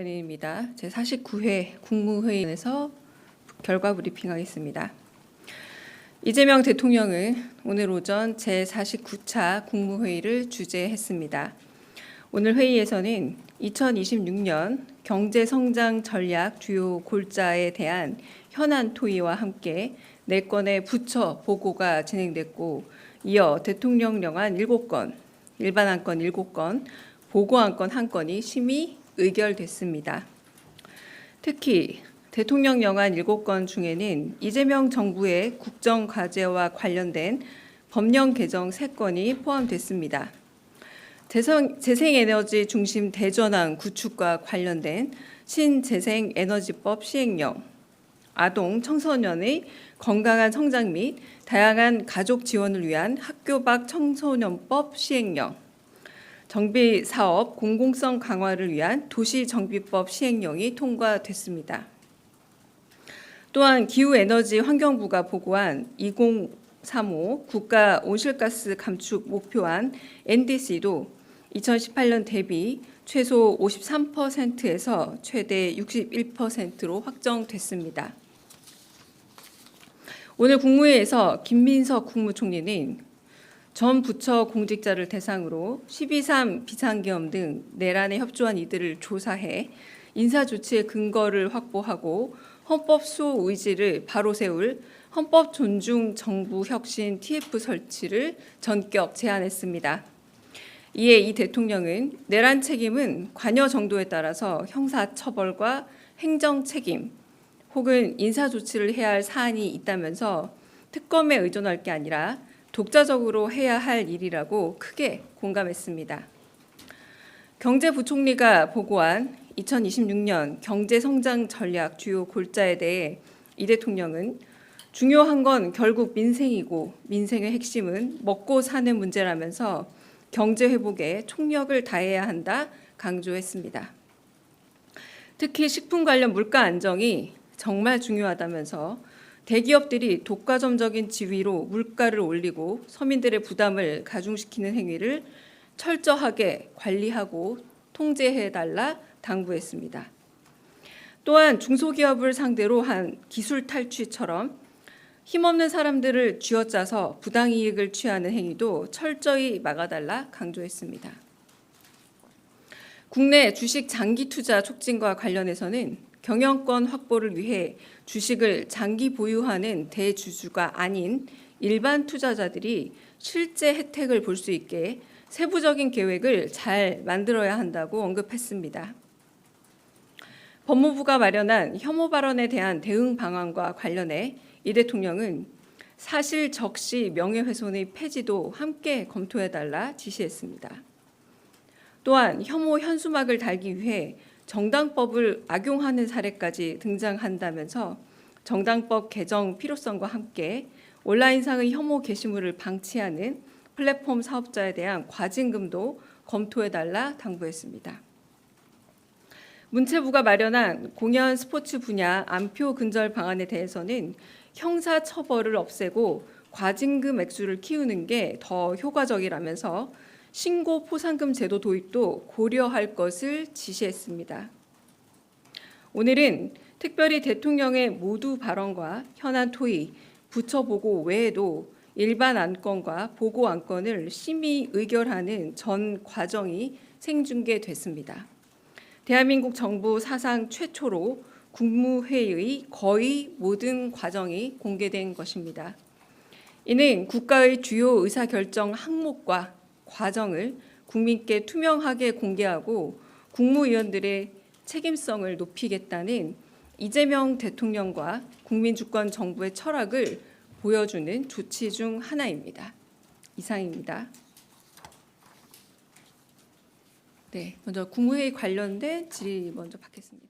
입니다. 제49회 국무회의에서 결과 브리핑하겠습니다. 이재명 대통령은 오늘 오전 제49차 국무회의를 주재했습니다. 오늘 회의에서는 2026년 경제성장 전략 주요 골자에 대한 현안 토의와 함께 4건의 부처 보고가 진행됐고, 이어 대통령령안 7건, 일반안건 7건, 보고안건 1건이 심의 의결됐습니다. 특히 대통령령안 7건 중에는 이재명 정부의 국정과제와 관련된 법령 개정 3건이 포함됐습니다. 재생에너지 중심 대전환 구축과 관련된 신재생에너지법 시행령, 아동, 청소년의 건강한 성장 및 다양한 가족 지원을 위한 학교 밖 청소년법 시행령, 정비사업 공공성 강화를 위한 도시정비법 시행령이 통과됐습니다. 또한 기후에너지환경부가 보고한 2035 국가 온실가스 감축 목표안 NDC도 2018년 대비 최소 53%에서 최대 61%로 확정됐습니다. 오늘 국무회의에서 김민석 국무총리는 전 부처 공직자를 대상으로 12.3 비상계엄 등 내란에 협조한 이들을 조사해 인사조치의 근거를 확보하고 헌법 수호 의지를 바로 세울 헌법 존중 정부 혁신 TF 설치를 전격 제안했습니다. 이에 이 대통령은 내란 책임은 관여 정도에 따라서 형사처벌과 행정책임 혹은 인사조치를 해야 할 사안이 있다면서 특검에 의존할 게 아니라 독자적으로 해야 할 일이라고 크게 공감했습니다. 경제부총리가 보고한 2026년 경제성장 전략 주요 골자에 대해 이 대통령은 중요한 건 결국 민생이고 민생의 핵심은 먹고 사는 문제라면서 경제 회복에 총력을 다해야 한다 강조했습니다. 특히 식품 관련 물가 안정이 정말 중요하다면서 대기업들이 독과점적인 지위로 물가를 올리고 서민들의 부담을 가중시키는 행위를 철저하게 관리하고 통제해달라 당부했습니다. 또한 중소기업을 상대로 한 기술 탈취처럼 힘없는 사람들을 쥐어짜서 부당이익을 취하는 행위도 철저히 막아달라 강조했습니다. 국내 주식 장기 투자 촉진과 관련해서는 경영권 확보를 위해 주식을 장기 보유하는 대주주가 아닌 일반 투자자들이 실제 혜택을 볼 수 있게 세부적인 계획을 잘 만들어야 한다고 언급했습니다. 법무부가 마련한 혐오 발언에 대한 대응 방안과 관련해 이 대통령은 사실 적시 명예훼손의 폐지도 함께 검토해달라 지시했습니다. 또한 혐오 현수막을 달기 위해 정당법을 악용하는 사례까지 등장한다면서 정당법 개정 필요성과 함께 온라인상의 혐오 게시물을 방치하는 플랫폼 사업자에 대한 과징금도 검토해달라 당부했습니다. 문체부가 마련한 공연 스포츠 분야 안표 근절 방안에 대해서는 형사처벌을 없애고 과징금 액수를 키우는 게 더 효과적이라면서 신고 포상금 제도 도입도 고려할 것을 지시했습니다. 오늘은 특별히 대통령의 모두 발언과 현안 토의, 부처 보고 외에도 일반 안건과 보고 안건을 심의 의결하는 전 과정이 생중계됐습니다. 대한민국 정부 사상 최초로 국무회의의 거의 모든 과정이 공개된 것입니다. 이는 국가의 주요 의사결정 항목과 과정을 국민께 투명하게 공개하고 국무위원들의 책임성을 높이겠다는 이재명 대통령과 국민주권 정부의 철학을 보여주는 조치 중 하나입니다. 이상입니다. 네, 먼저 국무회의 관련된 질의 먼저 받겠습니다.